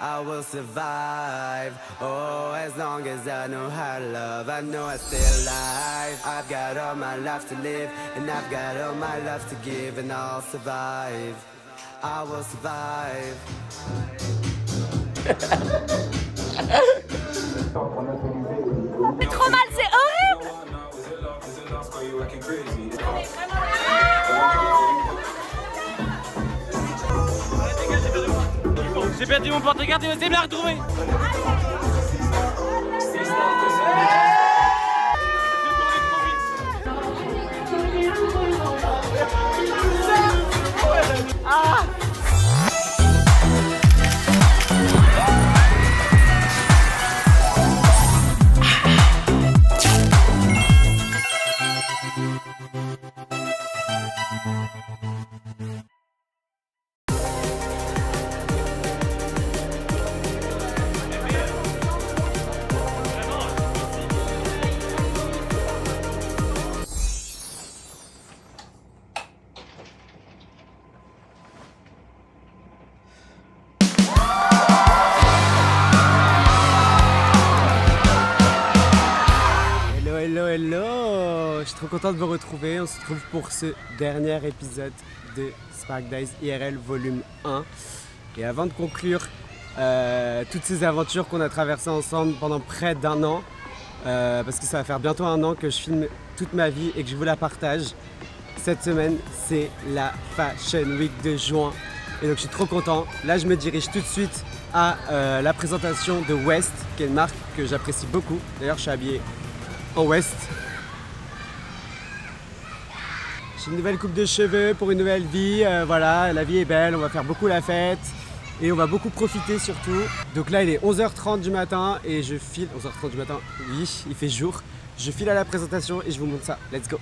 I will survive. Oh, as long as I know how to love, I know I stay alive. I've got all my life to live, and I've got all my life to give, and I'll survive. I will survive. C'est trop mal, c'est horrible. J'ai perdu mon porte-carte, il va essayer de me la retrouver. Ah! Hello, je suis trop content de vous retrouver. On se retrouve pour ce dernier épisode de Spark Days IRL volume 1. Et avant de conclure toutes ces aventures qu'on a traversées ensemble pendant près d'1 an, parce que ça va faire bientôt 1 an que je filme toute ma vie et que je vous la partage, cette semaine c'est la Fashion Week de juin. Et donc je suis trop content. Là je me dirige tout de suite à la présentation de West, qui est une marque que j'apprécie beaucoup. D'ailleurs je suis habillé en West. J'ai une nouvelle coupe de cheveux pour une nouvelle vie. Voilà, la vie est belle, on va faire beaucoup la fête et on va beaucoup profiter surtout. Donc là il est 11h30 du matin et je file. 11h30 du matin, oui, il fait jour. Je file à la présentation et je vous montre ça. Let's go!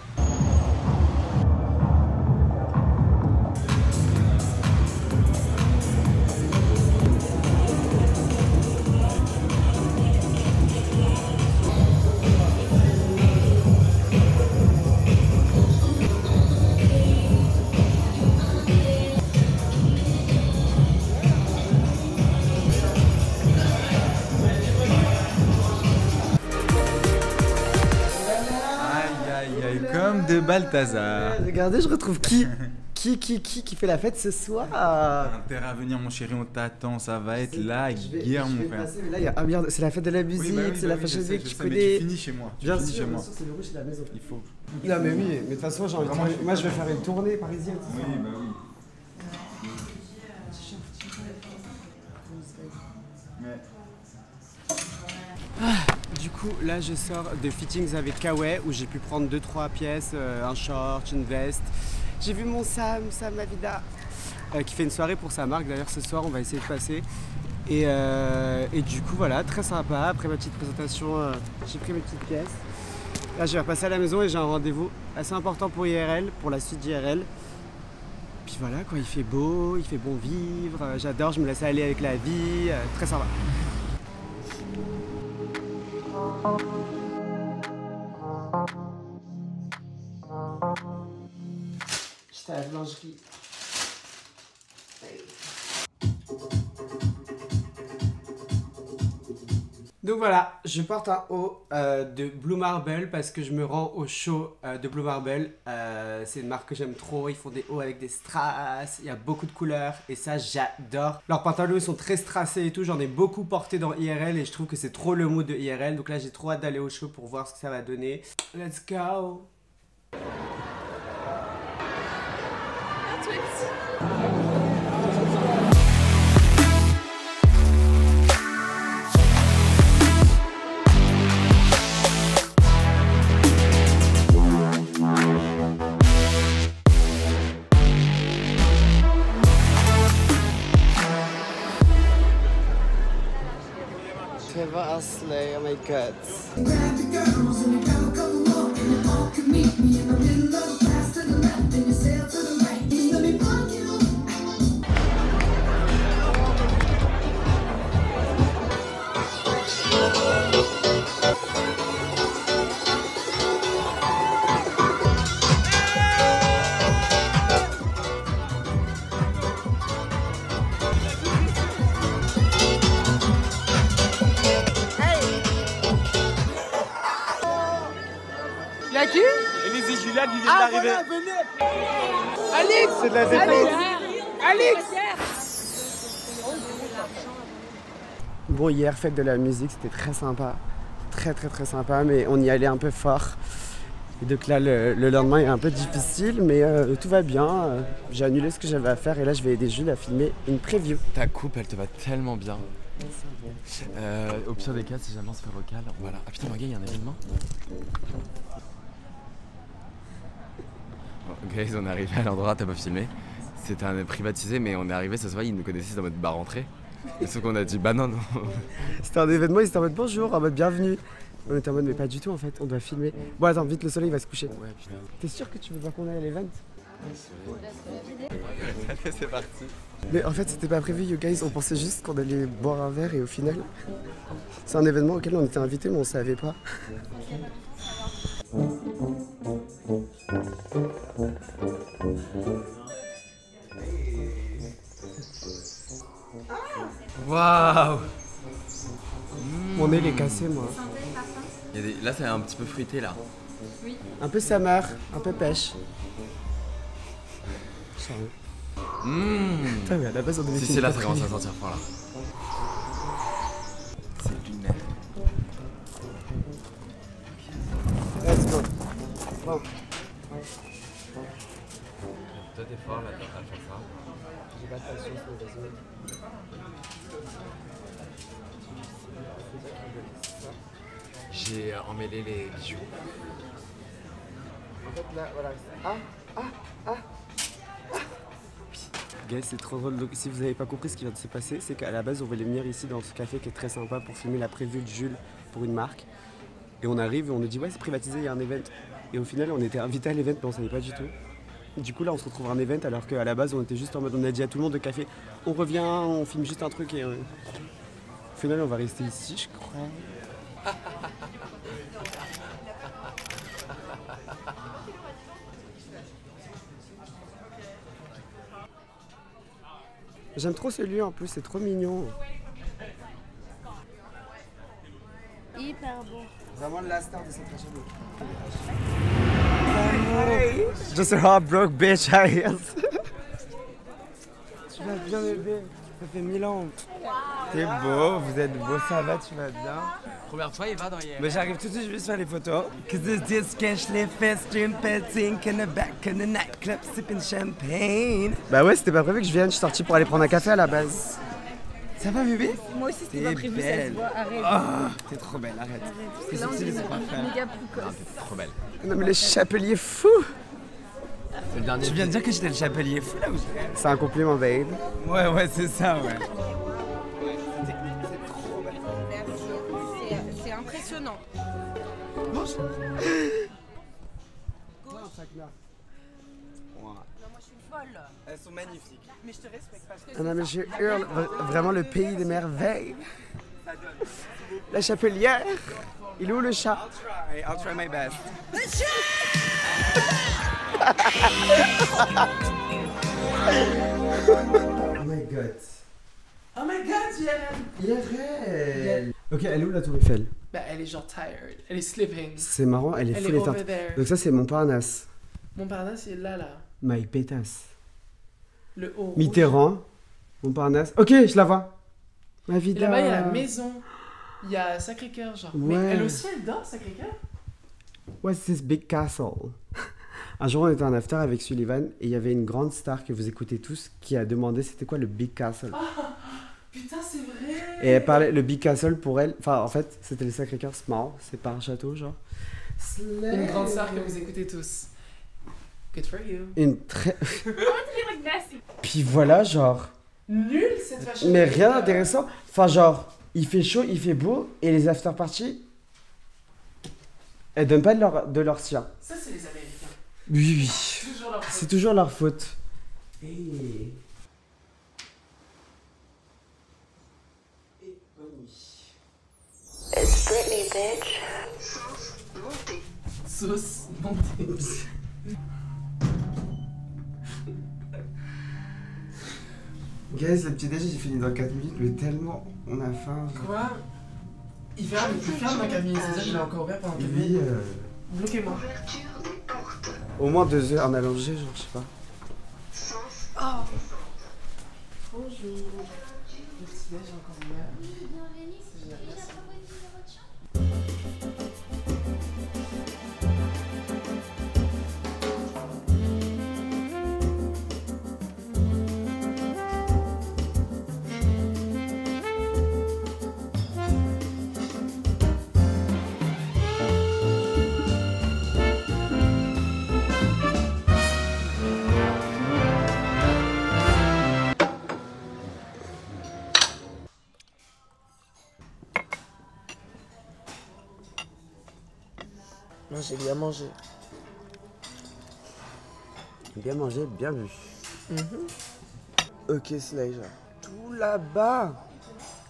Comme de Balthazar. Regardez, je retrouve qui fait la fête ce soir. T'as intérêt à venir mon chéri, on t'attend, ça va être la guerre mon frère. Là, il y a... Ah merde, c'est la fête de la musique, c'est la Fashion Week, tu connais. Mais tu finis chez moi. Bien sûr, c'est le rouge, c'est la maison. Il faut. Non mais oui, mais de toute façon, j'ai envie de... Moi je vais faire une tournée parisienne. Oui, bah oui. Du coup, là je sors de fittings avec Kawaii où j'ai pu prendre 2-3 pièces, un short, une veste. J'ai vu mon Sam Mavida, qui fait une soirée pour sa marque. D'ailleurs ce soir on va essayer de passer. Et du coup voilà, très sympa. Après ma petite présentation, j'ai pris mes petites pièces. Là je vais repasser à la maison et j'ai un rendez-vous assez important pour IRL, pour la suite d'IRL. Puis voilà quoi, il fait beau, il fait bon vivre, j'adore, je me laisse aller avec la vie, très sympa. J'étais à la boulangerie. Donc voilà, je porte un haut de Blue Marble parce que je me rends au show de Blue Marble. C'est une marque que j'aime trop, ils font des hauts avec des strass, il y a beaucoup de couleurs et ça j'adore. Leurs pantalons ils sont très strassés et tout, j'en ai beaucoup porté dans IRL et je trouve que c'est trop le mood de IRL. Donc là j'ai trop hâte d'aller au show pour voir ce que ça va donner. Let's go! Trevor Asley, oh my god. Y'a qui? Élise et Julia qui viennent d'arriver. Voilà, venez. Alix, c'est de la Alix. Bon, hier, fête de la musique, c'était très sympa. Très sympa, mais on y allait un peu fort. Et donc là, le lendemain est un peu difficile, mais tout va bien. J'ai annulé ce que j'avais à faire et là, je vais aider Jules à filmer une preview. Ta coupe, elle te va tellement bien. Au pire des cas, si jamais on se fait recal, voilà. Ah putain, Morgane, il y a un événement. Bon, guys, on est arrivé à l'endroit, t'as pas filmé. C'était un privatisé, mais on est arrivé, ça se voit, ils nous connaissaient en mode bah rentrée. Et sauf qu'on a dit bah non. C'était un événement, ils étaient en mode bonjour, en mode bienvenue. On était en mode mais pas du tout en fait, on doit filmer. Bon attends, vite le soleil va se coucher. Ouais, putain. T'es sûr que tu veux pas qu'on aille à l'event? Allez, c'est parti. Mais en fait c'était pas prévu you guys, on pensait juste qu'on allait boire un verre et au final c'est un événement auquel on était invité mais on savait pas. Waouh. Mon nez il est cassé moi. Là c'est un petit peu fruité là. Oui. Un peu summer, un peu pêche. Putain mais à la base on devait Si là ça commence à sentir fort là. C'est lunaire. Let's go. Bon. Toi t'es fort là, t'as fait ça. J'ai pas de patience mais vas-y. J'ai emmêlé les bijoux. En fait là, voilà. Guys, c'est trop drôle. Donc, si vous n'avez pas compris ce qui vient de se passer, c'est qu'à la base, on voulait venir ici dans ce café qui est très sympa pour filmer la preview de Jules pour une marque. Et on arrive et on nous dit ouais, c'est privatisé, il y a un event. Et au final, on était invité à l'event, mais on savait pas du tout. Du coup, là, on se retrouve à un event alors qu'à la base, on était juste en mode, on a dit à tout le monde de café, on revient, on filme juste un truc et au final, on va rester ici, je crois. J'aime trop ce lieu en plus, c'est trop mignon. Hyper beau. Vraiment la star de cette fashion week. Just a heartbroken bitch, I guess. Tu vas bien bébé, ça fait 1000 ans. T'es beau, vous êtes beau, ça va, tu vas bien. Première fois il va dans hier. Mais j'arrive tout de suite, je vais faire les photos. Cause this disc cash les fesses, dream petting in the back of the nightclub, sipping champagne. Bah ouais, c'était pas prévu que je vienne, je suis sortie pour aller prendre un café à la base. Ça va bébé? Moi aussi c'était pas prévu, ça se voit, arrête. Oh, t'es trop belle, arrête. Parce que là on dirait méga précoce. T'es trop belle. Non mais le chapelier fou. C'est le dernier. Tu viens de dire que j'étais le chapelier fou là ou... C'est un compliment babe. Ouais, c'est ça, ouais. C'est impressionnant. Elles sont magnifiques. Mais je te respecte parce que... Ah non mais je hurle, vraiment le pays des merveilles. La chapelière. Il est où le chat? I'll try my best. Oh my god. Oh my god, IRL. Ok, elle est où la tour Eiffel? Bah, elle est genre tired. Elle est sleeping. C'est marrant, elle est Elle full est éteinte. over there. Donc ça c'est Montparnasse. Montparnasse, il est là, là. My pétasse. Le haut. Mitterrand. Montparnasse. Ok, je la vois. Ma Et vida. là-bas, il y a la maison. Il y a Sacré-Cœur, genre. Mais Ouais. elle aussi, elle dort, Sacré-Cœur? What's this big castle? Un jour, on était en after avec Sullivan et il y avait une grande star que vous écoutez tous qui a demandé c'était quoi le big castle. Putain, c'est vrai! Et elle parlait, le big castle pour elle, enfin en fait, c'était le Sacré-Cœur small, c'est pas un château genre. Une grande star que vous écoutez tous. Good for you. Une très. Puis voilà, genre. Nul cette fashion. Mais rien d'intéressant. Enfin, genre, il fait chaud, il fait beau et les after parties, elles donnent pas de leur sien. Ça, c'est les Américains. Oui, Toujours leur faute. c'est toujours leur faute. Hey. It's Britney, bitch. Sauce montée. Guys, le petit déj, j'ai fini dans 4 minutes, mais tellement on a faim. Quoi? Il ferme dans 4 minutes, c'est ça qu'il a encore ouvert pendant 4 Oui, minutes? Bloquez-moi. Au moins 2 heures en allongé, genre, je sais pas. Oh. Bonjour. Le petit déj encore meilleur. C'est génial, merci. Non, j'ai bien mangé. Bien mangé, bien bu. Ok, Slay, genre. Tout là-bas.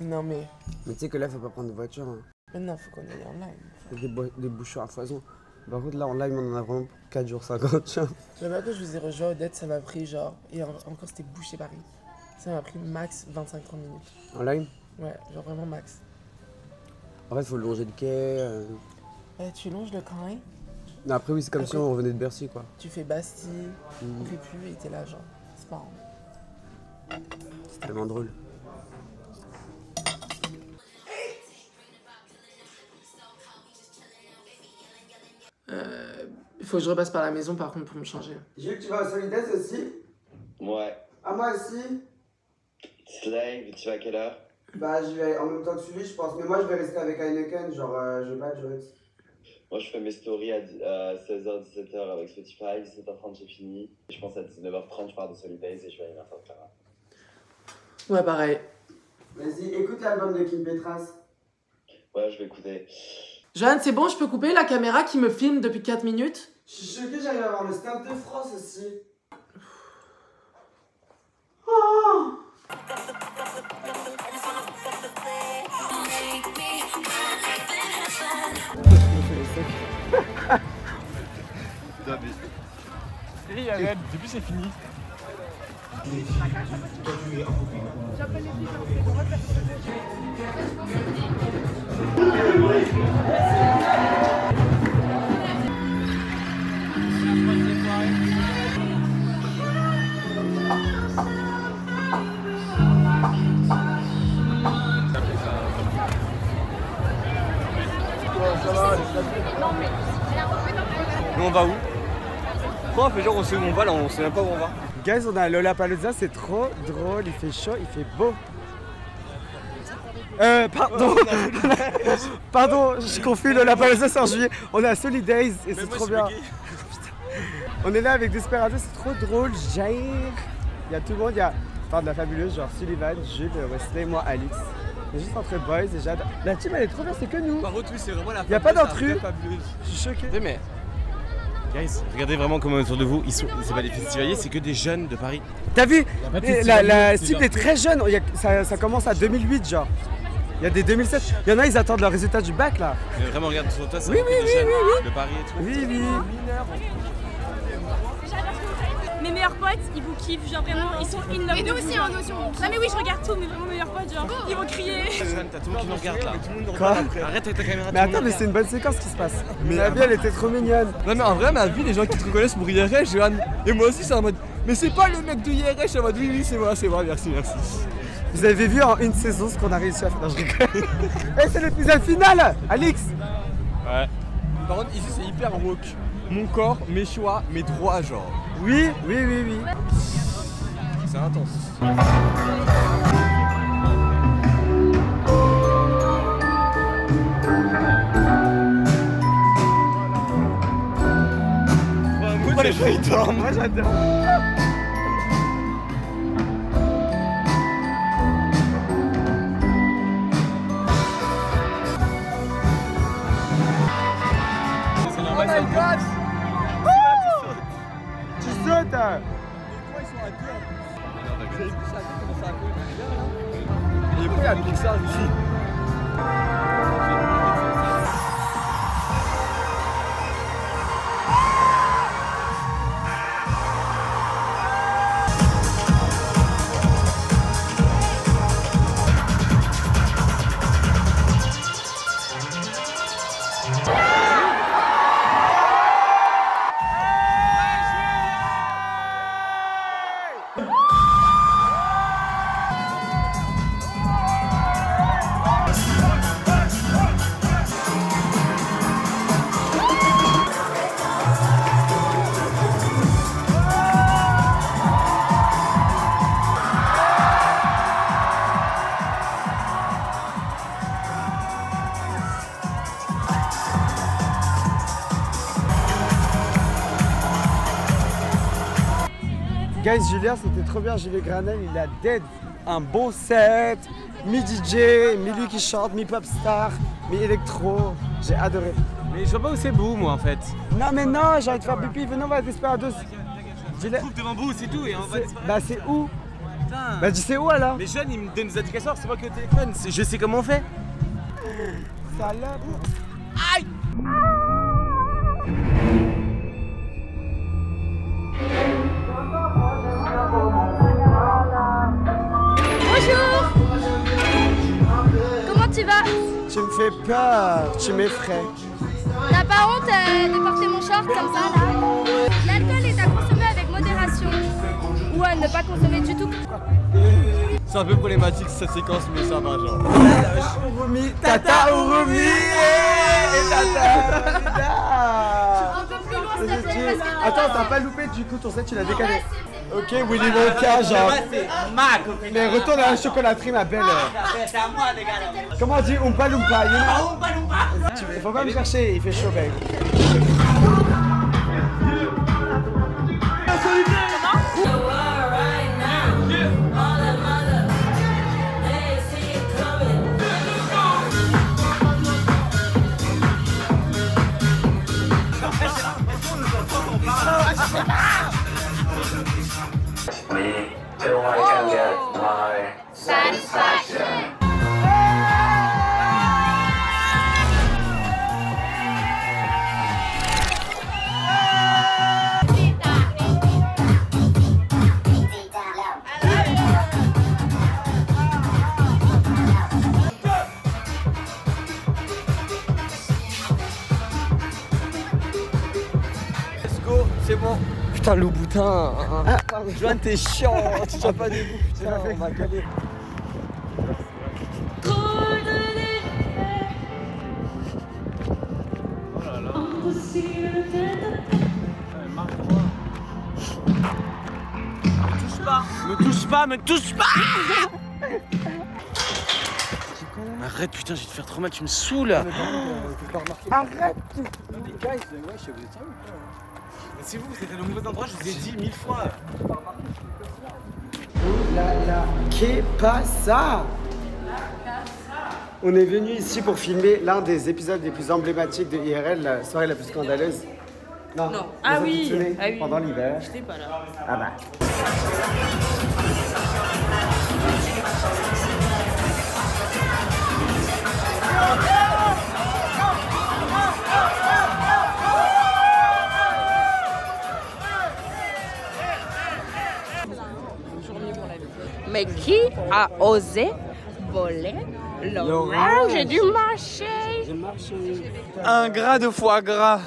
Non mais Mais tu sais que là, faut pas prendre de voiture. Hein. maintenant faut qu'on aille en live. Il y a des bouchons à foison. Par contre, là, en live, on en a vraiment pour 4 jours 50. Genre. Le matin je vous ai rejoint Odette, ça m'a pris genre. Et encore c'était bouché Paris. Ça m'a pris max 25-30 minutes. En live, Ouais, genre vraiment max. en fait, faut longer le quai. Tu longes le camp, hein? Non, après, oui, c'est comme Ok. si on revenait de Bercy, quoi. Tu fais Bastille, on fait plus et t'es là genre. C'est marrant. C'est tellement drôle. Il faut que je repasse par la maison par contre pour me changer. Jules, tu vas au Solidaise aussi? Ouais. Ah, moi aussi? Slave, tu vas à quelle heure? Bah, je vais en même temps que celui, je pense. Mais moi, je vais rester avec Heineken, genre, je vais pas être Jorex. Moi, je fais mes stories à 16h, 17h avec Spotify. 17h30, j'ai fini. Je pense à 19h30, je pars de Solidays et je vais à l'anniversaire de Clara. Ouais, pareil. Vas-y, écoute l'album de Kim Petras. Ouais, je vais écouter. Joanne, c'est bon, je peux couper la caméra qui me filme depuis 4 minutes? Je suis choquée, j'arrive à voir le Stade de France aussi. Et arrête, depuis c'est fini. Nous on va où? Pourquoi on fait genre on sait où on va là, on sait même pas où on va. Guys, on est à Lollapalooza, c'est trop drôle, il fait chaud, il fait beau. Pardon. Pardon, je confie Lollapalooza, c'est en juillet. On est à Solidays et c'est trop bien. On est là avec Desperado, c'est trop drôle. Jair, il y a tout le monde, il y a de la fabuleuse, genre Sullivan, Jules, Wesley, moi, Alix. C'est juste entre boys et Jade. La team elle est trop bien, c'est que nous. Par contre, oui, c'est vraiment la Y a pas fabuleuse, d'intrus. la fabuleuse. Je suis choqué. Mais guys, regardez vraiment comment autour de vous, c'est pas des festivaliers, c'est que des jeunes de Paris. T'as vu? pas de La festivalier, c'est cible genre- est très jeune, ça commence à 2008 genre. Il y a des 2007. Il y en a, ils attendent le résultat du bac là. Mais vraiment, regarde sur toi, c'est Oui, vraiment oui, des jeunes oui, de Paris et tout. Oui, oui. Mes meilleurs potes, ils vous kiffent, genre vraiment, ils sont in love. Et nous aussi, hein, nous aussi. Non mais oui, je regarde tout, mais vraiment mes meilleurs potes, genre, ils vont crier. Jeanne, t'as tout le monde qui nous regarde là. Quoi? Arrête avec ta caméra. Mais attends, mais c'est une bonne séquence qui se passe. Mais la vie elle était trop mignonne. Non mais en vrai, ma vie, les gens qui te reconnaissent pour IRH, Johan. Et moi aussi, c'est en mode. Mais c'est pas le mec de IRH, je suis en mode oui, c'est moi, merci. Vous avez vu en une saison ce qu'on a réussi à faire. Non, je rigole. Eh, c'est l'épisode final, Alix. Ouais. Par contre, ici, c'est hyper woke. Mon corps, mes choix, mes droits, genre. Oui. C'est intense. Pourquoi les gens ils dorment? Moi j'adore. C'est normal, ça God! Tu sautes! Pourquoi ils sont à deux? Vous avez vu ça comment ça a fait? Et pourquoi il y a Pixar ici? Guys, Julien, c'était trop bien. Julien Granel, il a dead un bon set. Mi-DJ, mi-lui qui chante, mi-pop-star, mi-électro. J'ai adoré. Mais je vois pas où c'est Boo, moi, en fait. Non, mais non, j'ai envie de faire pipi. Venons, on va à Desperados. Je trouve devant Boo, c'est tout, et on va disparaître. Bah, c'est où? Putain. Bah, dis c'est où alors? Mais Jeanne, il me donne des indications, c'est moi qui ai au téléphone. Je sais comment on fait. Salope. Aïe! Bonjour. Comment tu vas? Tu me fais peur, tu m'effraies. T'as pas honte de porter mon short comme ça là? L'alcool est à consommer avec modération. Ou à ne pas consommer du tout. C'est un peu problématique cette séquence, mais ça va, genre. Urumi, Tata Urumi et Tata Un peu plus loin s'il te plaît parce que... Attends, t'as pas loupé du coup ton set, tu l'as décalé. Ok, Willy Wonka, genre. Mais retourne à la chocolaterie, ma belle. C'est à moi, les gars. Comment on dit Oompa Loompa, you know? Oompa Loompa. Il faut pas me chercher, il fait chaud, babe. Satisfaction. Let's go, c'est bon. Putain, le boutin. Joanne, t'es chiant. Tu tiens pas debout. Putain, on va caler. Oh là là. Me touche pas. Arrête, putain, je vais te faire trop mal, tu me saoules. Arrête. C'est vous êtes à le mauvais endroit, je vous ai dit 1000 fois. Oh là là, qu'est passa? On est venu ici pour filmer l'un des épisodes les plus emblématiques de IRL, la soirée la plus scandaleuse. Non. Ah oui. Pendant l'hiver. J'étais pas là. Ah bah. Mais qui a osé voler l'orange du marché? Un gras de foie gras.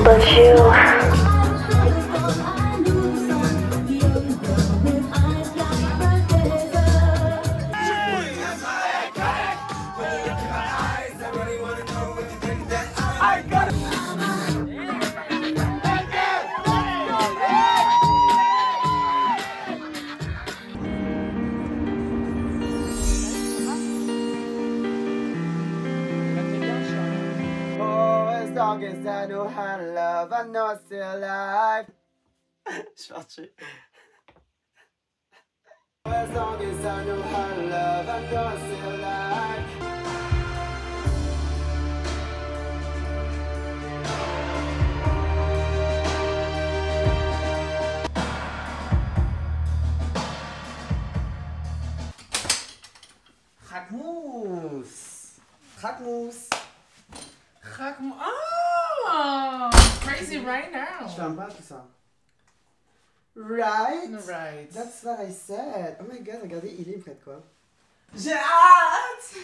But you As long as I know how to love, I know I'm still alive. Je suis parti. As long as I know how to love, I know I'm still alive. Rakmous. Rakmous. Oh, crazy right now. Je ferme pas tout ça. Right? Right. That's what I said. Oh my god, regardez, il est près de quoi? J'ai hâte!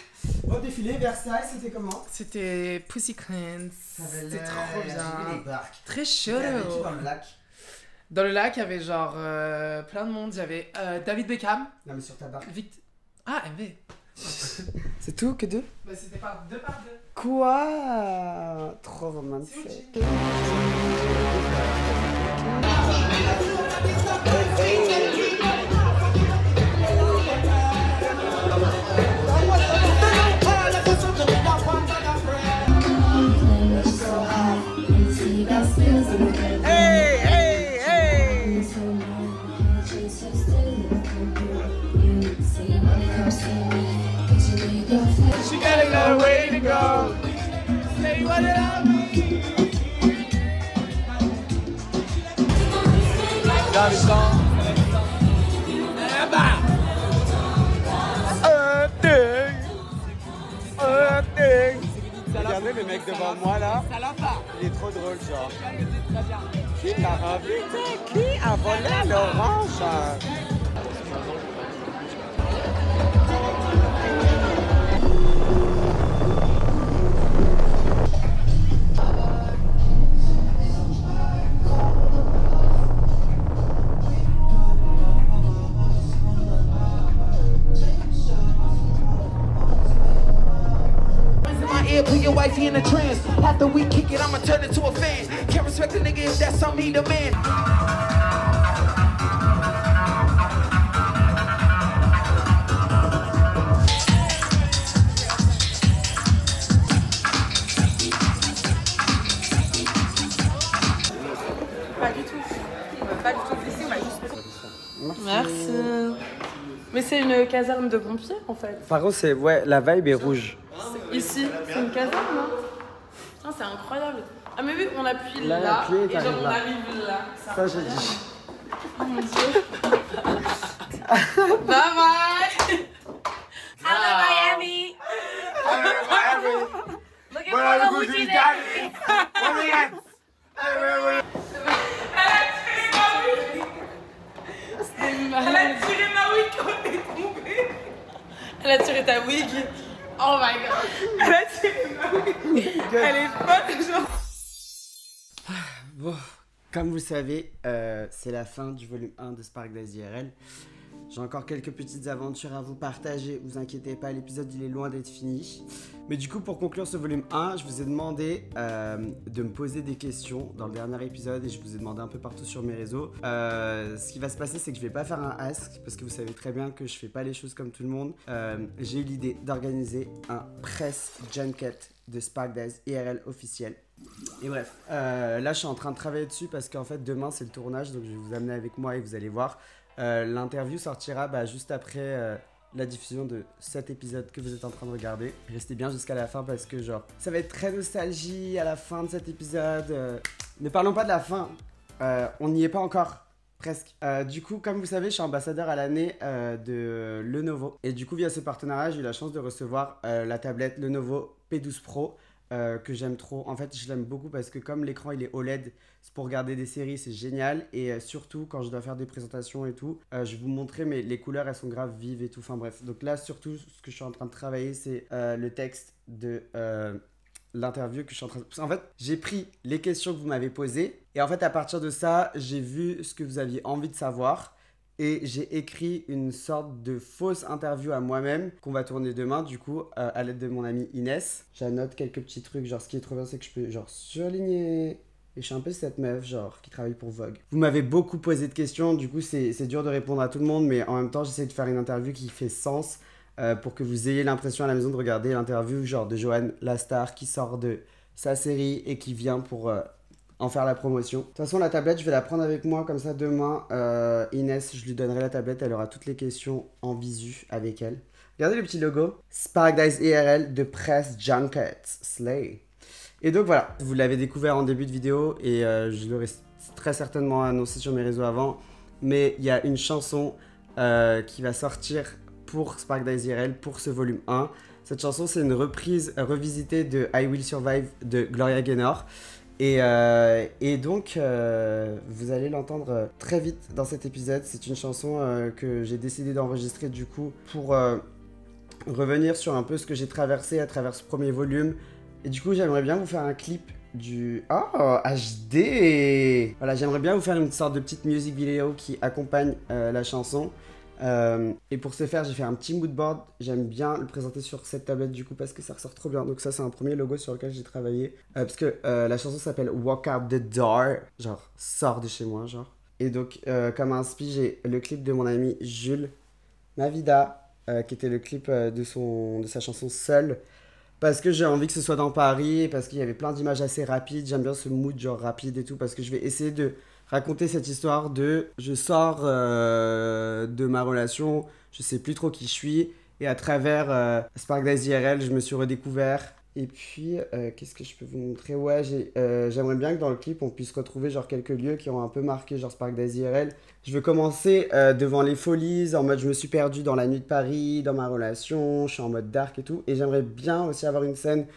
Bon, défilé, Versailles, c'était comment? C'était Pussy Cleanse. C'était trop bien. J'ai vu les barques. Très chaud. Il y avait qui dans le lac? Dans le lac, il y avait genre plein de monde. Il y avait David Beckham. Non, mais sur ta barque. Ah, MV. C'est tout que 2? Bah, c'était par 2 par 2. Quoi? Trop romantique. Hey, hey, hey! She got another way to go. Say what did I mean? Dans le sang. Regardez le mec devant moi là, il est trop drôle genre. Qui l'a invité? Qui a volé l'orange? Put your wifey in a trance. After we kick it, I'ma turn it to a fan. Can't respect a nigga if that's on me, the man. Pas du tout. On va pas du tout glisser, on va juste. Merci. Mais c'est une caserne de pompiers en fait. Par contre, c'est ouais, la vibe est rouge. Ici, c'est une caserne, non? Ah, c'est incroyable. Ah, mais oui, on appuie Là, là, appuie et et genre t'arrives on là. arrive là. Ça, j'ai dit. Oh mon dieu. Bye bye. I'm in Miami. Looking for the Gucci daddy. Elle a tiré ma wig quand elle est tombée. Elle a tiré ta wig. Oh my god. Elle a tiré ma wig. Elle est folle, genre. Bon, comme vous savez, c'est la fin du volume 1 de Spark Days IRL. J'ai encore quelques petites aventures à vous partager, vous inquiétez pas, l'épisode il est loin d'être fini. Mais du coup, pour conclure ce volume 1, je vous ai demandé de me poser des questions dans le dernier épisode et je vous ai demandé un peu partout sur mes réseaux. Ce qui va se passer, c'est que je vais pas faire un ask parce que vous savez très bien que je fais pas les choses comme tout le monde. J'ai eu l'idée d'organiser un press junket de Spark Days IRL officiel. Et bref, là je suis en train de travailler dessus parce qu'en fait demain c'est le tournage, donc je vais vous amener avec moi et vous allez voir. L'interview sortira juste après la diffusion de cet épisode que vous êtes en train de regarder. Restez bien jusqu'à la fin parce que genre ça va être très nostalgie à la fin de cet épisode. Ne parlons pas de la fin, on n'y est pas encore. Presque. Du coup, comme vous savez, je suis ambassadeur à l'année de Lenovo. Et du coup, via ce partenariat, j'ai eu la chance de recevoir la tablette Lenovo P12 Pro. Que j'aime trop. En fait, je l'aime beaucoup parce que comme l'écran il est OLED, c'est pour regarder des séries, c'est génial. Et surtout, quand je dois faire des présentations et tout, je vais vous montrer, mais les couleurs, elles sont grave vives et tout. Enfin bref, donc là, surtout, ce que je suis en train de travailler, c'est le texte de l'interview que je suis en train de... En fait, j'ai pris les questions que vous m'avez posées. Et en fait, à partir de ça, j'ai vu ce que vous aviez envie de savoir. Et j'ai écrit une sorte de fausse interview à moi-même qu'on va tourner demain, du coup, à l'aide de mon amie Inès. J'annote quelques petits trucs, genre ce qui est trop bien, c'est que je peux genre surligner. Et je suis un peu cette meuf, genre, qui travaille pour Vogue. Vous m'avez beaucoup posé de questions, du coup, c'est dur de répondre à tout le monde, mais en même temps, j'essaie de faire une interview qui fait sens pour que vous ayez l'impression à la maison de regarder l'interview, genre, de Johan Lastar qui sort de sa série et qui vient pour... en faire la promotion. De toute façon, la tablette, je vais la prendre avec moi, comme ça demain, Inès, je lui donnerai la tablette, elle aura toutes les questions en visu avec elle. Regardez le petit logo, Spark Days IRL de Press Junket, Slay. Et donc voilà, vous l'avez découvert en début de vidéo et je l'aurais très certainement annoncé sur mes réseaux avant, mais il y a une chanson qui va sortir pour Spark Days IRL, pour ce volume 1. Cette chanson, c'est une reprise revisitée de I Will Survive de Gloria Gaynor. Et donc, vous allez l'entendre très vite dans cet épisode. C'est une chanson que j'ai décidé d'enregistrer du coup pour revenir sur un peu ce que j'ai traversé à travers ce premier volume. Et du coup, j'aimerais bien vous faire un clip du... Oh, HD! Voilà, j'aimerais bien vous faire une sorte de petite music vidéo qui accompagne la chanson. Et pour ce faire, j'ai fait un petit moodboard. J'aime bien le présenter sur cette tablette du coup parce que ça ressort trop bien. Donc ça, c'est un premier logo sur lequel j'ai travaillé. Parce que la chanson s'appelle Walk Out the Door. Genre, sors de chez moi, genre. Et donc, comme inspi, j'ai le clip de mon ami Jules Mavida, qui était le clip de sa chanson Seul. Parce que j'ai envie que ce soit dans Paris, parce qu'il y avait plein d'images assez rapides. J'aime bien ce mood genre rapide et tout, parce que je vais essayer de raconter cette histoire de je sors de ma relation, je sais plus trop qui je suis, et à travers Spark Days IRL, je me suis redécouvert. Et puis, qu'est-ce que je peux vous montrer? Ouais, j'aimerais bien que dans le clip, on puisse retrouver genre quelques lieux qui ont un peu marqué genre Spark Days IRL. Je vais commencer devant les Folies, en mode je me suis perdu dans la nuit de Paris, dans ma relation, je suis en mode dark et tout. Et j'aimerais bien aussi avoir une scène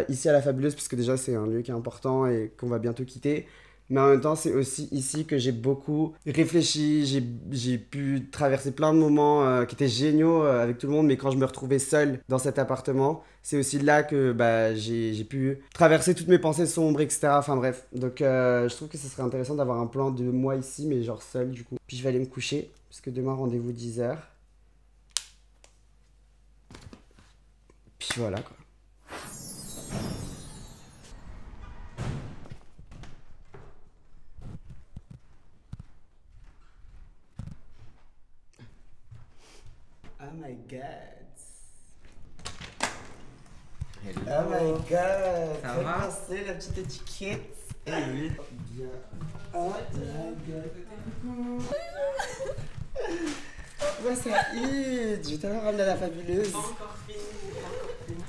ici à La Fabuleuse, puisque déjà c'est un lieu qui est important et qu'on va bientôt quitter. Mais en même temps, c'est aussi ici que j'ai beaucoup réfléchi, j'ai pu traverser plein de moments qui étaient géniaux avec tout le monde, mais quand je me retrouvais seul dans cet appartement, c'est aussi là que j'ai pu traverser toutes mes pensées sombres, etc. Enfin bref, donc je trouve que ce serait intéressant d'avoir un plan de moi ici, mais genre seul du coup. Puis je vais aller me coucher, parce que demain, rendez-vous 10h. Puis voilà quoi. Oh my god. Hello. Oh my god. Ça Très va? pensé, la petite étiquette. Eh oui. Bien. Oh my god. Ouais, ça hit. Je vais t'avoir ramené à La Fabuleuse. Encore fini.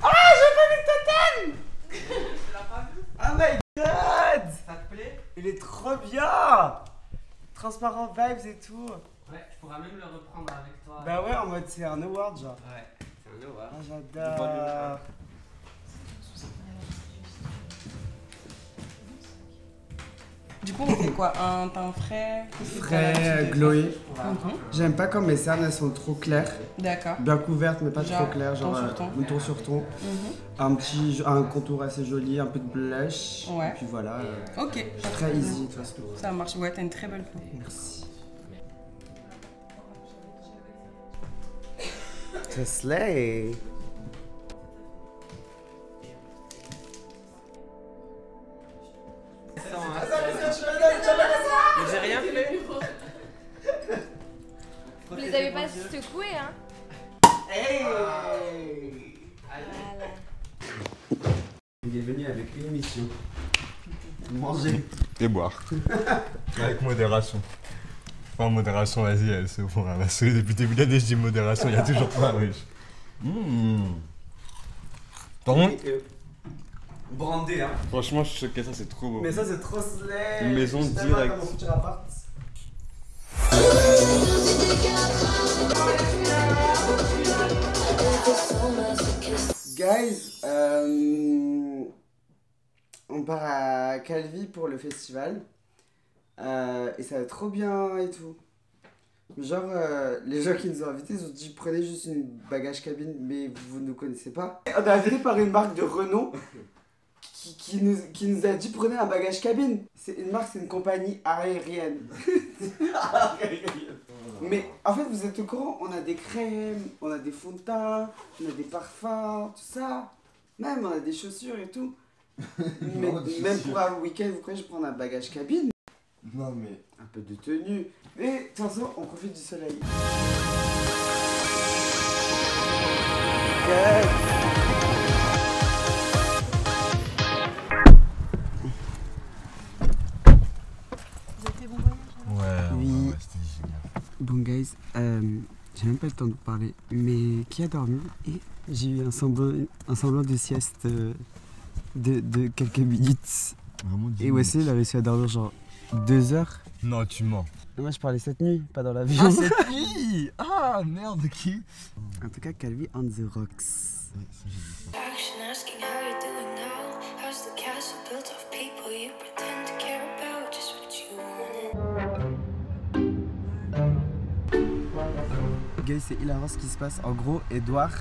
Ah, j'ai pas vu le totem. Oh my god. Ça te plaît? Il est trop bien. Transparent vibes et tout. Ouais, je pourrais même le reprendre avec toi. Bah ouais, en mode c'est un award genre. Ouais, c'est un award. Ah, j'adore. Du coup, on fait quoi? Un teint frais? Frais, glowé. Mhm. J'aime pas quand mes cernes elles sont trop claires. D'accord. Bien couvertes mais pas Genre, trop claires. Genre ton sur ton. ton sur ton. Mhm. Un contour assez joli, un peu de blush. Ouais. Et puis voilà. Ok. Très easy de toute façon. Ça marche. Ouais, t'as une très belle peau. Merci. C'est slay. Mais j'ai rien fait. Vous les avez pas secoués, hein? Hey. Voilà. Il est venu avec une mission. Manger. Et boire. Avec modération. Enfin, modération, vas-y, elle se font ramasser. Depuis le début de l'année, je dis modération, il y a toujours pas, wesh. Par contre, Brandé, hein. franchement, je suis choqué, ça c'est trop beau. Mais ça, c'est trop slay. Une maison Je t'aime pas directe. dans mon futur appart. Guys, on part à Calvi pour le festival. Et ça va être trop bien et tout. Genre, les gens qui nous ont invités, ils ont dit prenez juste une bagage cabine, mais vous ne connaissez pas. On est invité par une marque de Renault qui nous a dit prenez un bagage cabine. C'est une marque, c'est une compagnie aérienne. Mais en fait, vous êtes au courant, on a des crèmes, on a des fonds de teint, on a des parfums, tout ça. Même on a des chaussures et tout. Mais même pour un week-end, vous croyez que je prends un bagage cabine? Non, mais. Un peu de tenue. Mais de toute façon, on profite du soleil. Ouais, Oui. c'était génial. Bon guys, j'ai même pas le temps de vous parler, mais qui a dormi et j'ai eu un semblant de sieste de quelques minutes. Vraiment Et Wesley il a réussi à dormir genre 2 heures. Non, tu mens. Et moi je parlais cette nuit, pas dans l'avion. Ah, cette nuit. Ah, merde, qui? En tout cas, Calvi on the rocks. Action asking how you're doing now. How's the castle built of people Guys, c'est hilarant ce qui se passe. En gros, Edouard,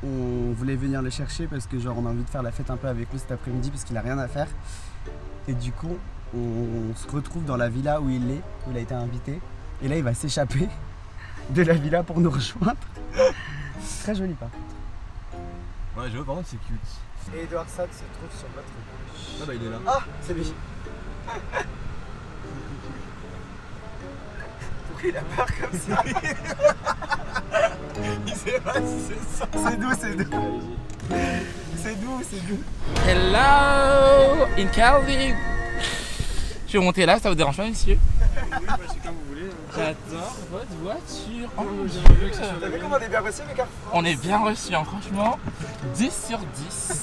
on voulait venir le chercher parce que genre on a envie de faire la fête un peu avec lui cet après-midi parce qu'il a rien à faire. Et du coup, on se retrouve dans la villa où il est, où il a été invité. Et là, il va s'échapper de la villa pour nous rejoindre. C'est très joli par contre. Ouais, je vois, par contre, c'est cute. Et Edouard Sad se trouve sur votre gauche. Ah bah, il est là. Ah, c'est lui. Pourquoi il a peur comme ça? Il sait pas si c'est ça. C'est doux, c'est doux. C'est doux, c'est doux. Hello in Calvi. Je vais monter là, ça vous dérange pas, messieurs? Oui, c'est comme vous voulez. J'adore votre voiture. Oh mon Dieu. T'as vu comment on est bien reçus, les gars? On est bien reçus, hein, franchement. 10 sur 10.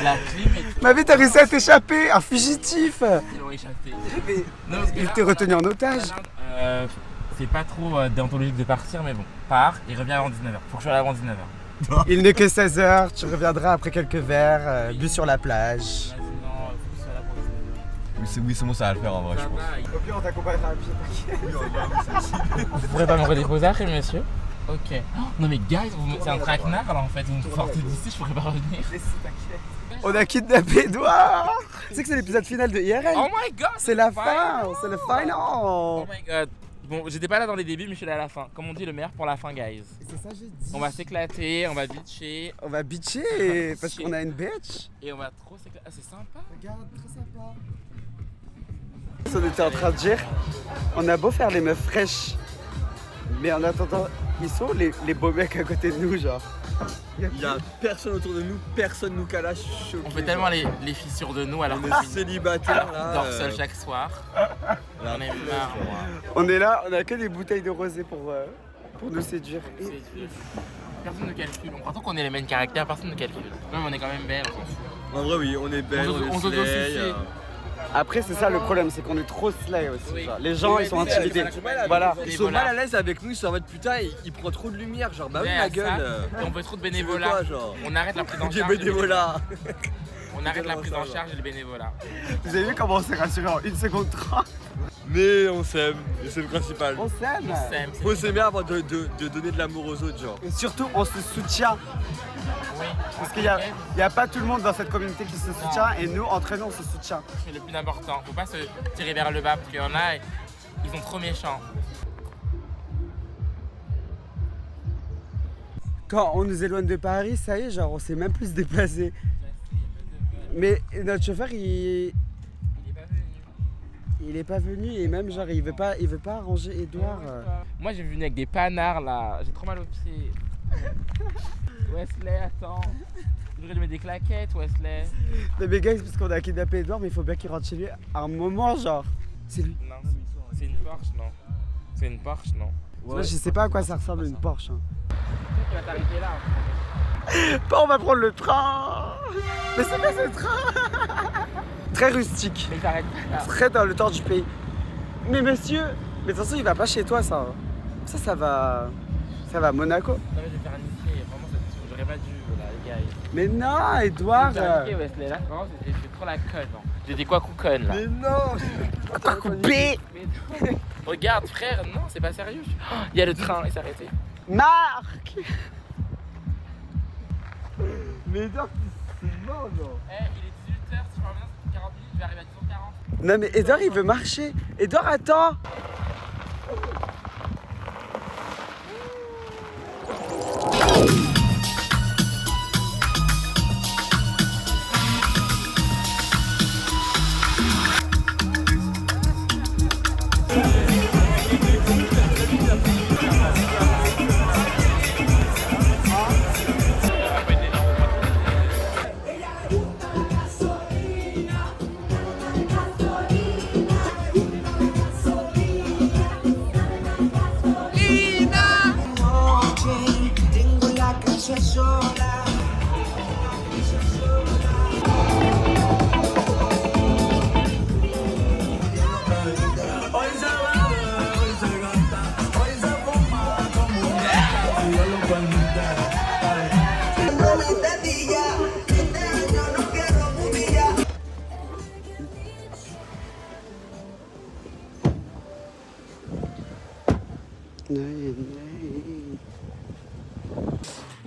La clim est... Ma vie, t'as réussi à t'échapper, un fugitif. Ils l'ont échappé. Mais il t'est retenu en otage. C'est pas trop déontologique de partir, mais bon, part, il revient avant 19h. Faut que je sois là avant 19h. Il n'est que 16h, tu reviendras après quelques verres, bu sur la plage. Oui, c'est bon, ça va le faire en vrai, je pense. Au pire, on t'accompagnera à pied, t'inquiète. Vous pourrez pas me redéposer après, monsieur? Ok. Oh, non mais guys, c'est un traquenard alors en fait, vous me sortez d'ici, je pourrais pas revenir. On a kidnappé Edouard. Tu sais que c'est l'épisode final de IRL? Oh my god! C'est la fin, c'est le final. Oh my god. Bon, j'étais pas là dans les débuts, mais je suis là à la fin. Comme on dit, le meilleur pour la fin, guys. C'est ça, j'ai dit. On va s'éclater, on va bitcher. On va bitcher parce qu'on a une bitch. Et on va trop s'éclater. Ah, c'est sympa. Regarde, très sympa. On était en train de dire, on a beau faire les meufs fraîches, mais en attendant, ils sont les beaux mecs à côté de nous, genre. Il y a personne autour de nous, personne nous calache. On fait tellement les fissures de nous alors qu'on est célibataire là. Dort seul chaque soir. On est marre, moi. On est là, on a que des bouteilles de rosé pour nous séduire. Personne ne calcule. On croit qu'on est les mêmes caractères, personne ne calcule. Même on est quand même belles, on s'en fout. En vrai, oui, on est belles, on est Après, c'est ça le problème, c'est qu'on est trop slay aussi. Oui. Les gens, ils sont intimidés. Voilà. Ils sont mal à l'aise avec nous, ils sont en mode putain, il prend trop de lumière. Genre, bah oui, ma gueule. Et on veut trop de bénévolat. On arrête la prise en charge. Bénévolat. On arrête la prise en charge et le bénévolat. Vous avez vu comment on s'est rassuré en 1 seconde 30? Mais on s'aime, et c'est le principal. On s'aime. Faut s'aimer avant de donner de l'amour aux autres, genre. Et surtout, on se soutient. Oui. Parce qu'il n'y a pas tout le monde dans cette communauté qui se soutient et nous, entre nous, on se soutient. C'est le plus important. Faut pas se tirer vers le bas parce qu'il y en a, ils sont trop méchants. Quand on nous éloigne de Paris, ça y est, genre on sait même plus se déplacer. Mais notre chauffeur, il est pas venu et même genre il veut pas arranger Edouard. Moi j'ai venu avec des panards là, j'ai trop mal aux pieds. Wesley, attends. J'aurais dû mettre des claquettes, Wesley. Non mais gars, c'est parce qu'on a kidnappé Edouard, mais il faut bien qu'il rentre chez lui à un moment, genre. C'est lui. Non, c'est une Porsche, non. C'est une Porsche, non. Ouais, moi je sais pas à quoi ça ressemble une Porsche. Hein. Il va t'arrêter là. On va prendre le train. Mais c'est pas ce train. Très rustique. Mais il t'arrête là. Très dans le temps du pays. Mais monsieur, mais de toute façon il va pas chez toi ça. Ça va à Monaco. Non mais je vais faire niquer, vraiment j'aurais pas dû, là, les gars. Mais non, Edouard. J'ai Wesley, là, vraiment j'ai fait trop la conne. J'ai dit quoi conne là. Mais non. Quoi coupé. Regarde frère, non c'est pas sérieux. Il y a le train, il s'est arrêté. Marc. Mais Edouard, c'est mort genre. Eh, il est 18h, si je reviens dans 40 minutes, je vais arriver à 10h40. Non mais Edouard il veut marcher. Edouard attends.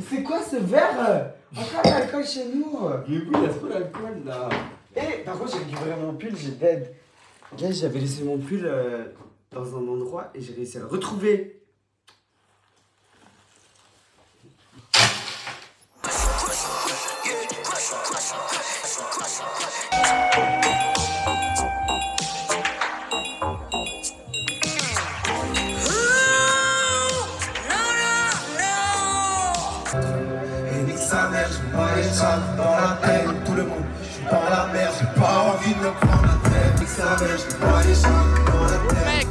C'est quoi ce verre? Encore de l'alcool chez nous. Mais oui, il y a trop d'alcool là. Et par contre, j'ai récupéré mon pull, j'ai dead. Là, j'avais laissé mon pull dans un endroit et j'ai réussi à le retrouver. Dans la tête, tout le monde, je suis dans la merde, j'ai pas envie de me prendre la tête. Nique sa mère, je vois les gens dans la tête,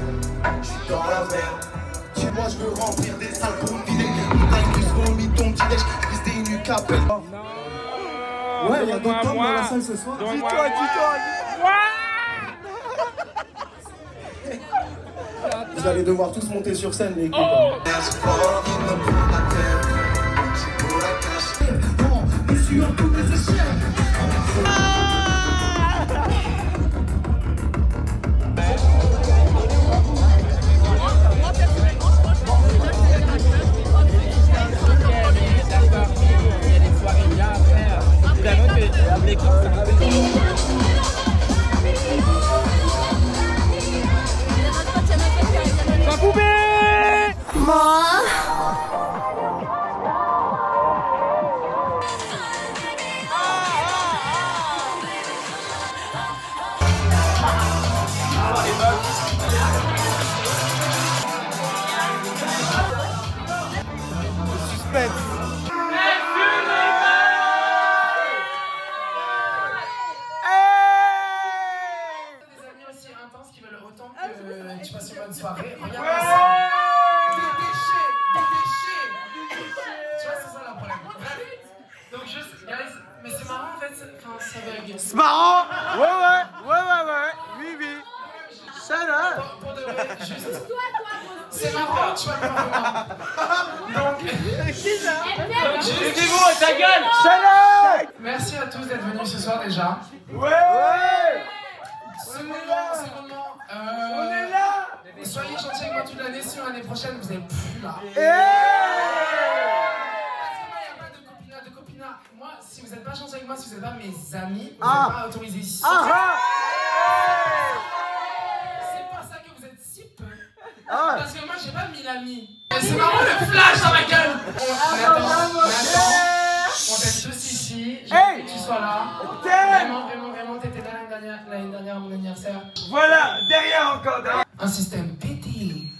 je suis dans la merde. Dis-moi, je veux remplir des salles pour me vider. Putain, plus vomi ton petit déj, briser une capelle. Ouais, y'a d'autres hommes dans la salle ce soir. Dis-toi. Vous allez devoir tous monter sur scène, les gars. J'ai pas envie de me prendre la tête, j'ai pour la cacher. Je suis en toutes les échelles. Tu passes une bonne soirée, regarde ça. Des déchets. Tu vois, c'est ça le problème. Bref, donc juste, guys, mais c'est marrant en fait, enfin, ça bug. C'est marrant. Ouais. Oui. Shut up. Pour de vrai, juste. C'est marrant, tu vas le voir moi. Donc, c'est bon, ta gueule. Shut up. Merci à tous d'être venus ce soir déjà. Ouais. Secondement, on est là. Soyez gentils avec moi toute l'année, si l'année prochaine vous êtes plus là. Parce que moi, il n'y a pas de copinat. Moi, si vous n'êtes pas gentils avec moi, si vous n'êtes pas mes amis, vous n'êtes pas autorisés ici. C'est pas ça que vous êtes si peu. Parce que moi, j'ai pas 1000 amis. C'est marrant le flash dans ma gueule. On t'aime tous ici. J'ai envie que tu sois là. Vraiment, t'étais là l'année dernière à mon anniversaire. Voilà, derrière encore. Un système pété.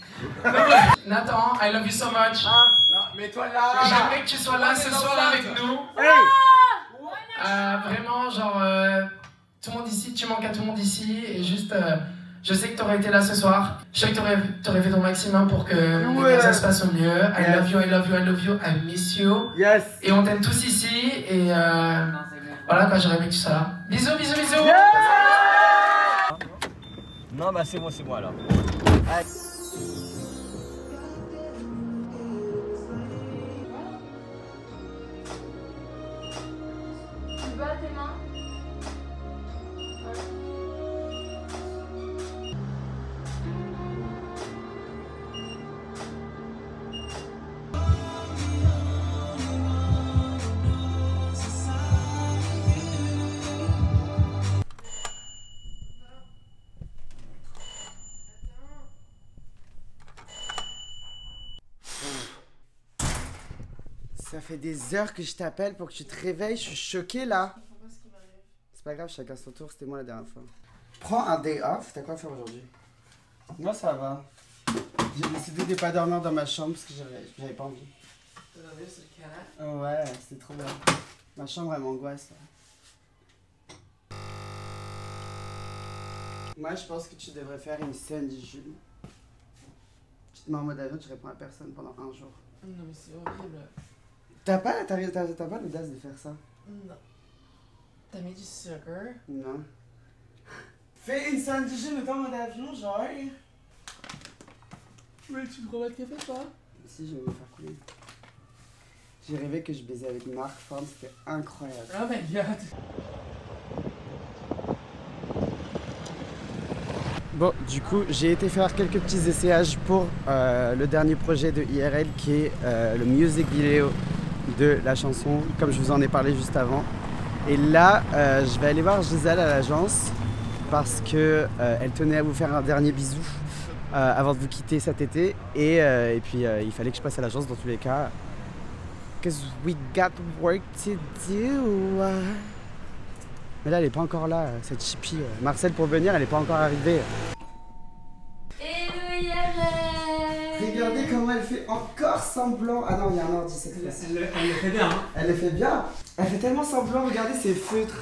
Nathan, I love you so much. Non, mais toi là. J'aimerais que tu sois là ce soir avec nous. Vraiment, genre, tout le monde ici, tu manques à tout le monde ici. Et juste, je sais que t'aurais été là ce soir. Je sais que t'aurais fait ton maximum pour que ça se passe au mieux. I love you, I miss you. Yes. Et on t'aime tous ici. Et voilà, quoi, j'aurais aimé que tu sois là. Bisous. Non, bah c'est moi alors. Tu bats tes mains. Ça fait des heures que je t'appelle pour que tu te réveilles, je suis choquée là. C'est pas grave, chacun son tour, c'était moi la dernière fois. Prends un day off, t'as quoi à faire aujourd'hui? Moi ça va. J'ai décidé de pas dormir dans ma chambre parce que j'avais pas envie. T'as dormi sur le canapé? Oh ouais, c'était trop bien. Ma chambre elle m'angoisse là. Moi je pense que tu devrais faire une scène du jeu. Tu te mets en mode avion, tu réponds à personne pendant un jour. Non mais c'est horrible. T'as pas l'audace de faire ça? Non. T'as mis du sucre? Non. Fais une scène du jeu, mais pas en mode avion, genre. Mais tu prends pas de café toi? Si, je vais me faire couler. J'ai rêvé que je baisais avec Marc Forme, c'était incroyable. Oh my god. Bon, du coup, j'ai été faire quelques petits essayages pour le dernier projet de IRL qui est le music video de la chanson, comme je vous en ai parlé juste avant. Et là, je vais aller voir Gisèle à l'agence parce que elle tenait à vous faire un dernier bisou avant de vous quitter cet été. Et puis, il fallait que je passe à l'agence dans tous les cas. Because we got work to do. Mais là, elle n'est pas encore là, cette chippie. Marcel, pour venir, elle n'est pas encore arrivée. Hello IRL. Regardez comment elle fait encore semblant. Ah non, il y a un ordi cette fois-ci. Elle le fait bien. Hein. Elle le fait bien. Elle fait tellement semblant, regardez ses feutres.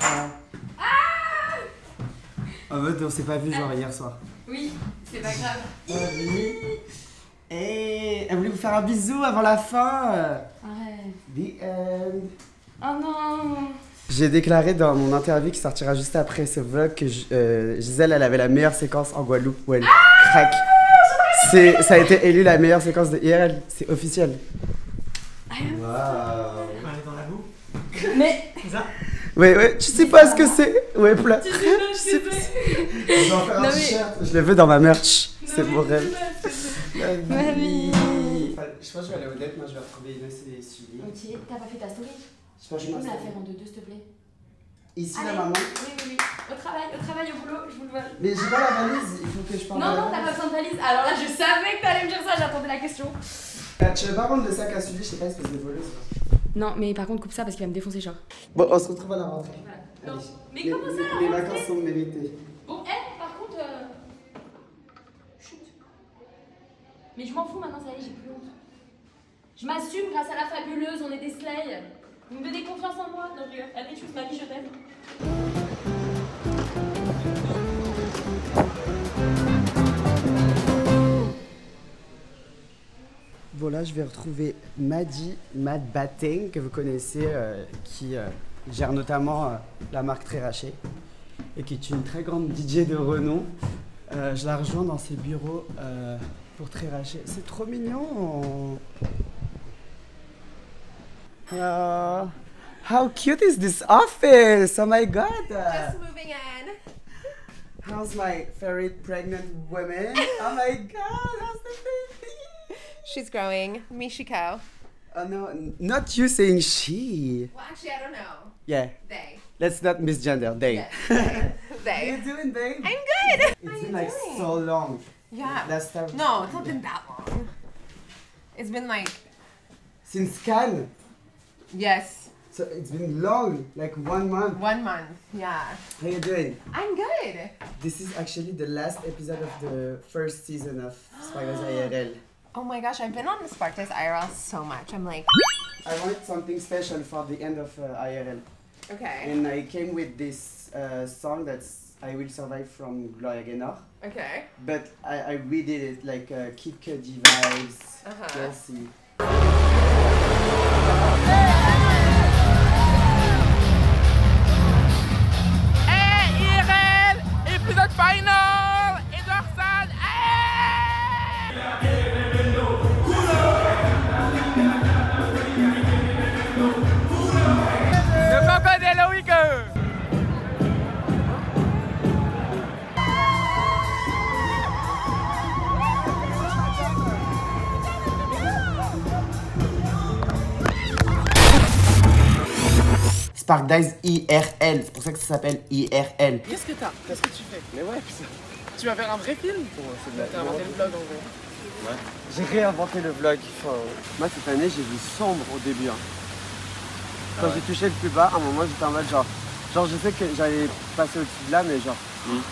En mode, on s'est pas vu genre hier soir. Oui, c'est pas grave. Et elle voulait vous faire un bisou avant la fin. Arrête. The end. Oh non. J'ai déclaré dans mon interview qui sortira juste après ce vlog que Gisèle, elle avait la meilleure séquence en Guadeloupe où elle craque. Ça a été élu la meilleure séquence de IRL, c'est officiel. Waouh. On est dans la boue. Mais. C'est ça? Ouais, tu sais pas ce que c'est? Ouais, plat. Tu sais pas, je sais pas. Je vais en faire un t-shirt, je le veux dans ma merch. C'est mon rêve. Mamie. Je pense que je vais aller au date, moi je vais retrouver Inès et Sully. Ok, t'as pas fait ta story? Je pense que tu je peux me la vais faire en 2-2 s'il te plaît? Ici, allez. la maman? Oui. Au travail, au boulot, je vous le vois. Mais j'ai pas la valise, il faut que je parle. Non, t'as pas besoin de valise. Alors là, je savais que t'allais me dire ça, j'attendais la question. Tu veux pas rendre le sac à Sully, je sais pas, espèce de voleuse. Non, mais par contre, coupe ça parce qu'il va me défoncer, genre. Bon, on se retrouve à la rentrée. Voilà. Non. Mais Les- comment ça, la Les rentrée? vacances sont méritées. Bon, par contre. Chut. Mais je m'en fous maintenant, ça y est, j'ai plus honte. Je m'assume grâce à la fabuleuse, on est des slays. Vous me donnez confiance en moi. Non, je rigole. Allez, choose ma vie, je t'aime. Bon, là, je vais retrouver Maddy, Mad Batting, que vous connaissez, qui gère notamment la marque Très Raché et qui est une très grande DJ de renom. Je la rejoins dans ses bureaux pour Très Raché. C'est trop mignon! How cute is this office? Oh my god! Just moving in. How's my favorite pregnant woman? Oh my god, how's the baby? She's growing. Michiko. Oh no, not you saying she. Well, actually, I don't know. Yeah. They. Let's not misgender. They. Yes. They. How you doing, babe? I'm good. It's been like so long. Yeah. Last time. No, it's not been that long. It's been like. Since Cannes. Yes. So it's been long, like 1 month. 1 month. Yeah. How you doing? I'm good. This is actually the last episode of the first season of Sparkdays IRL. Oh my gosh, I've been on Sparkdays IRL so much. I'm like. I wanted something special for the end of IRL. Okay. And I came with this song that's I Will Survive from Gloria Gaynor. Okay. But I redid it like Kid Cudi vibes. You'll see. Hey IRL, épisode final, Edouard Sade. Le coco d'Eloïque. Sparkdays IRL, c'est pour ça que ça s'appelle IRL. Qu'est-ce que t'as? Qu'est-ce que tu fais? Mais ouais, putain. Tu vas faire un vrai film? T'as inventé le vlog en gros. Ouais. J'ai réinventé le vlog. Moi cette année j'ai vu sombre au début. Hein. Quand j'ai touché le plus bas, à un moment j'étais en mode genre je sais que j'allais passer au-dessus de là, mais genre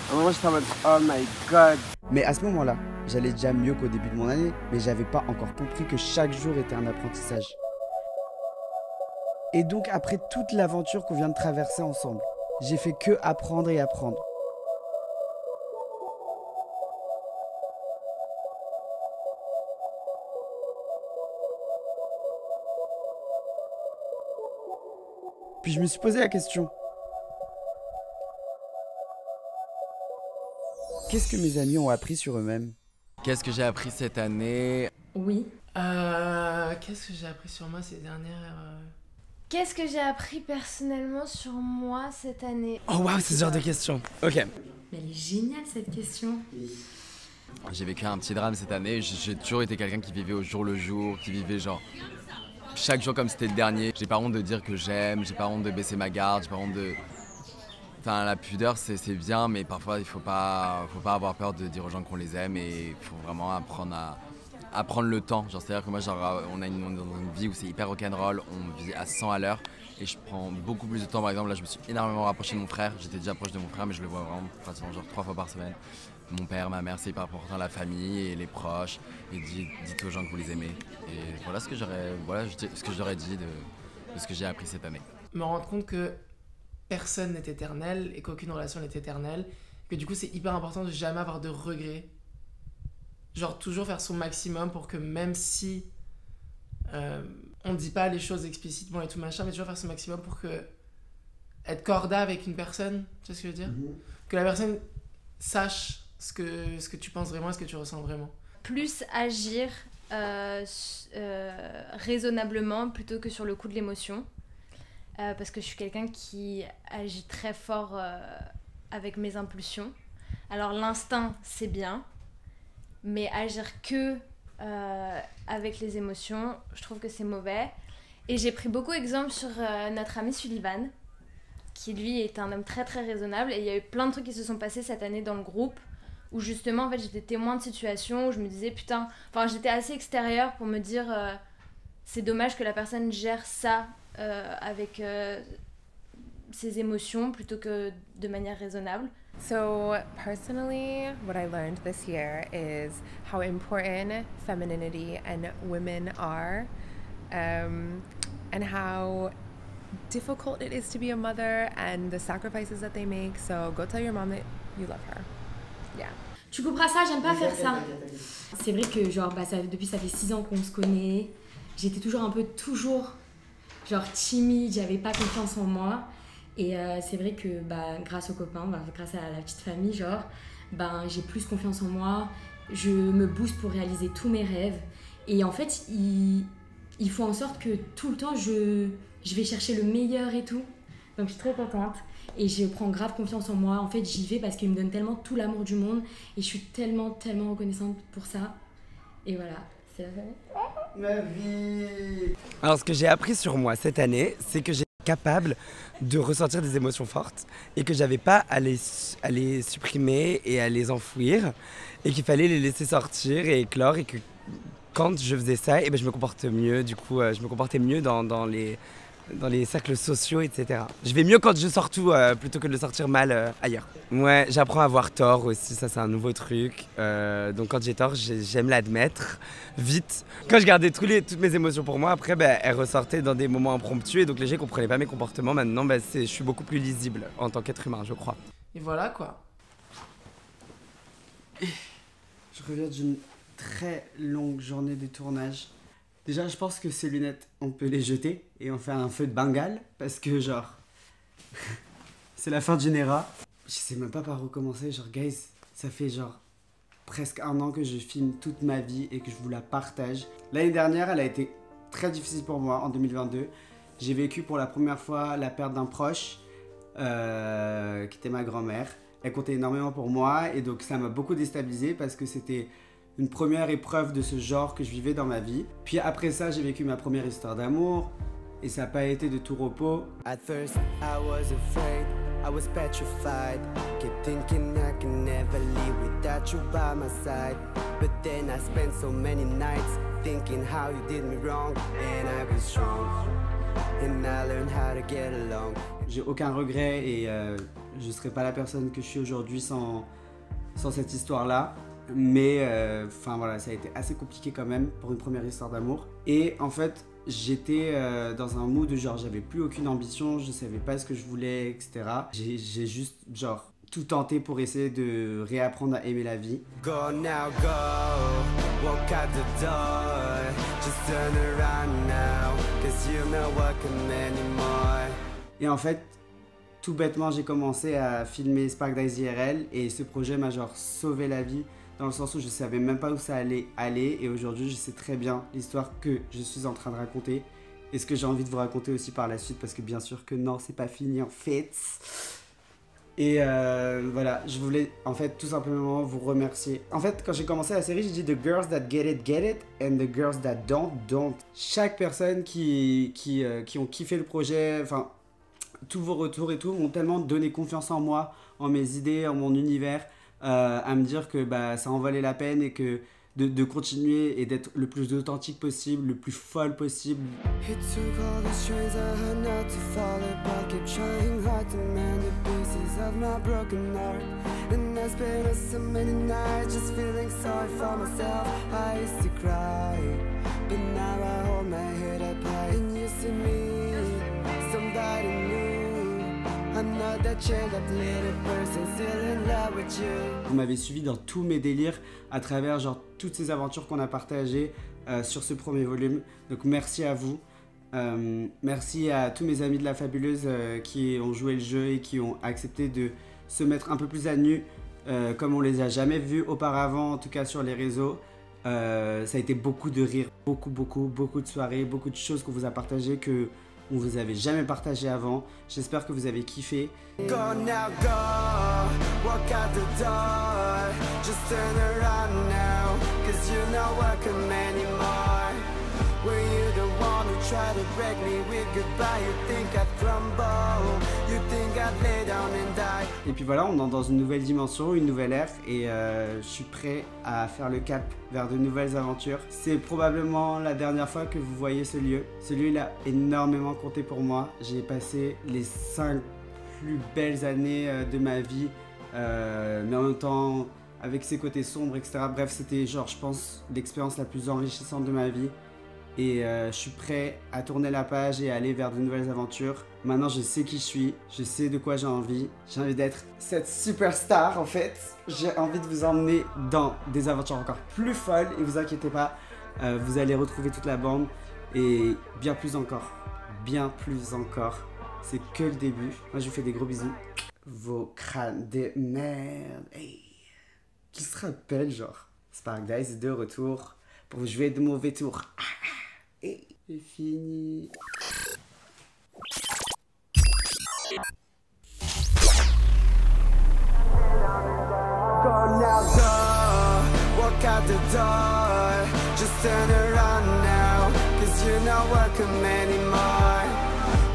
à un moment j'étais en mode oh my god. Mais à ce moment-là, j'allais déjà mieux qu'au début de mon année, mais j'avais pas encore compris que chaque jour était un apprentissage. Et donc après toute l'aventure qu'on vient de traverser ensemble, j'ai fait que apprendre et apprendre. Puis je me suis posé la question. Qu'est-ce que mes amis ont appris sur eux-mêmes? Qu'est-ce que j'ai appris cette année? Oui. Qu'est-ce que j'ai appris sur moi ces dernières... Qu'est-ce que j'ai appris personnellement sur moi cette année? Oh waouh, c'est ce genre de question. Ok. Mais elle est géniale cette question. J'ai vécu un petit drame cette année. J'ai toujours été quelqu'un qui vivait au jour le jour, qui vivait genre chaque jour comme c'était le dernier. J'ai pas honte de dire que j'aime, j'ai pas honte de baisser ma garde, j'ai pas honte de... Enfin, la pudeur c'est bien, mais parfois il faut pas avoir peur de dire aux gens qu'on les aime et il faut vraiment apprendre à prendre le temps. Genre, c'est-à-dire que moi, genre, on est dans une vie où c'est hyper rock'n'roll, on vit à 100 à l'heure et je prends beaucoup plus de temps. Par exemple, là, je me suis énormément rapproché de mon frère. J'étais déjà proche de mon frère, mais je le vois vraiment pratiquement genre 3 fois par semaine. Mon père, ma mère, c'est hyper important, la famille et les proches. Et dites aux gens que vous les aimez. Et voilà ce que j'aurais dit de ce que j'ai appris cette année. Me rendre compte que personne n'est éternel et qu'aucune relation n'est éternelle. Que du coup, c'est hyper important de jamais avoir de regrets. Genre toujours faire son maximum pour que même si on ne dit pas les choses explicitement et tout machin, mais toujours faire son maximum pour que être corda avec une personne, tu vois ce que je veux dire? Que la personne sache ce que tu penses vraiment et ce que tu ressens vraiment. Plus agir raisonnablement plutôt que sur le coup de l'émotion. Parce que je suis quelqu'un qui agit très fort avec mes impulsions. Alors l'instinct, c'est bien. Mais agir que avec les émotions, je trouve que c'est mauvais. Et j'ai pris beaucoup d'exemples sur notre ami Sullivan, qui lui est un homme très très raisonnable. Et il y a eu plein de trucs qui se sont passés cette année dans le groupe, où justement en fait j'étais témoin de situations où je me disais putain, enfin j'étais assez extérieure pour me dire c'est dommage que la personne gère ça avec ses émotions plutôt que de manière raisonnable. So personally, what I learned this year is how important femininity and women are, and how difficult it is to be a mother and the sacrifices that they make. So go tell your mom that you love her. Yeah. Tu couperas ça, j'aime pas faire ça. C'est vrai que genre depuis ça fait 6 ans qu'on se connaît, j'étais toujours genre timide, j'avais pas confiance en moi. Et c'est vrai que grâce aux copains, grâce à la petite famille, genre, j'ai plus confiance en moi, je me booste pour réaliser tous mes rêves. Et en fait, il faut en sorte que tout le temps, je vais chercher le meilleur et tout. Donc je suis très contente et je prends grave confiance en moi. En fait, j'y vais parce qu'il me donne tellement tout l'amour du monde et je suis tellement reconnaissante pour ça. Et voilà, c'est la famille. Ma vie. Alors ce que j'ai appris sur moi cette année, c'est que j'ai capable de ressentir des émotions fortes et que j'avais pas à les supprimer et à les enfouir et qu'il fallait les laisser sortir et éclore et que quand je faisais ça, je me comportais mieux. Du coup, je me comportais mieux dans les cercles sociaux, etc. Je vais mieux quand je sors tout plutôt que de le sortir mal ailleurs. Ouais, j'apprends à avoir tort aussi, ça c'est un nouveau truc. Donc quand j'ai tort, j'aime l'admettre vite. Quand je gardais toutes mes émotions pour moi, après elles ressortaient dans des moments impromptus et donc les gens ne comprenaient pas mes comportements. Maintenant, je suis beaucoup plus lisible en tant qu'être humain, je crois. Et voilà quoi. Je reviens d'une très longue journée de tournage. Déjà, je pense que ces lunettes, on peut les jeter et on fait un feu de Bengale parce que, genre, c'est la fin d'une éra. Je sais même pas par où commencer. Genre, guys, ça fait genre presque 1 an que je filme toute ma vie et que je vous la partage. L'année dernière, elle a été très difficile pour moi en 2022. J'ai vécu pour la première fois la perte d'un proche qui était ma grand-mère. Elle comptait énormément pour moi et donc ça m'a beaucoup déstabilisé parce que c'était une première épreuve de ce genre que je vivais dans ma vie. Puis après ça, j'ai vécu ma première histoire d'amour et ça n'a pas été de tout repos. At first, I was afraid, I was petrified. Kept thinking I can never live without you by my side. But then I spent so many nights thinking how you did me wrong. And I was strong, and I learned how to get along. J'ai aucun regret et je ne serais pas la personne que je suis aujourd'hui sans cette histoire-là. Mais voilà, ça a été assez compliqué quand même pour une première histoire d'amour. Et en fait, j'étais dans un mood où genre j'avais plus aucune ambition, je savais pas ce que je voulais, etc. J'ai juste genre tout tenté pour essayer de réapprendre à aimer la vie. Go now, go, walk out the door. Just turn around now, cause you're not welcome anymore. Et en fait, tout bêtement, j'ai commencé à filmer Spark Days IRL et ce projet m'a genre sauvé la vie. Dans le sens où je savais même pas où ça allait aller et aujourd'hui je sais très bien l'histoire que je suis en train de raconter et ce que j'ai envie de vous raconter aussi par la suite, parce que bien sûr que non, c'est pas fini en fait. Et voilà, je voulais en fait tout simplement vous remercier. En fait, quand j'ai commencé la série, j'ai dit The girls that get it, and the girls that don't. Chaque personne qui ont kiffé le projet, enfin, tous vos retours et tout, m'ont tellement donné confiance en moi, en mes idées, en mon univers, à me dire que bah, ça en valait la peine et que de continuer et d'être le plus authentique possible, le plus folle possible. It took all the strings I had not to fall apart. Kept trying hard to mend the pieces of my broken heart. And I spent so many nights just feeling sorry for myself. I used to cry, but now I hold my head up high. And you see me, somebody new. I'm not that chill, that little person still in love with you. Vous m'avez suivi dans tous mes délires à travers genre toutes ces aventures qu'on a partagées sur ce premier volume. Donc merci à vous. Merci à tous mes amis de la Fabuleuse qui ont joué le jeu et qui ont accepté de se mettre un peu plus à nu comme on les a jamais vus auparavant, en tout cas sur les réseaux. Ça a été beaucoup de rires, beaucoup de soirées, beaucoup de choses qu'on vous a partagées que on vous avait jamais partagé avant. J'espère que vous avez kiffé. Go now, go, walk out the door. Just turn around now, cause you're not welcome anymore. Were you the one who tried to break me with goodbye? You think I'd crumble, you think I'd lay down and die. Et puis voilà, on est dans une nouvelle dimension, une nouvelle ère, et je suis prêt à faire le cap vers de nouvelles aventures. C'est probablement la dernière fois que vous voyez ce lieu. Ce lieu, il a énormément compté pour moi. J'ai passé les 5 plus belles années de ma vie, mais en même temps avec ses côtés sombres, etc. Bref, c'était genre, je pense, l'expérience la plus enrichissante de ma vie. Et je suis prêt à tourner la page et à aller vers de nouvelles aventures. Maintenant, je sais qui je suis, je sais de quoi j'ai envie. J'ai envie d'être cette superstar en fait. J'ai envie de vous emmener dans des aventures encore plus folles. Et vous inquiétez pas, vous allez retrouver toute la bande et bien plus encore. Bien plus encore. C'est que le début. Moi, je vous fais des gros bisous. Vos crânes de merde. Hey. Qui se rappelle, genre, Sparkdice de retour pour jouer de mauvais tours. Et c'est fini. Go now, go, walk out the door. Just turn around now, cause you're not welcome anymore.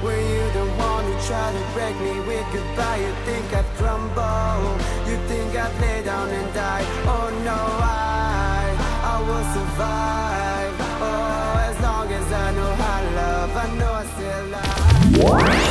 Were you the one who tried to break me with goodbye? You think I'd crumble, you think I'd lay down and die. Oh no, I will survive. Oh, as long as I know how to love, I know I still love.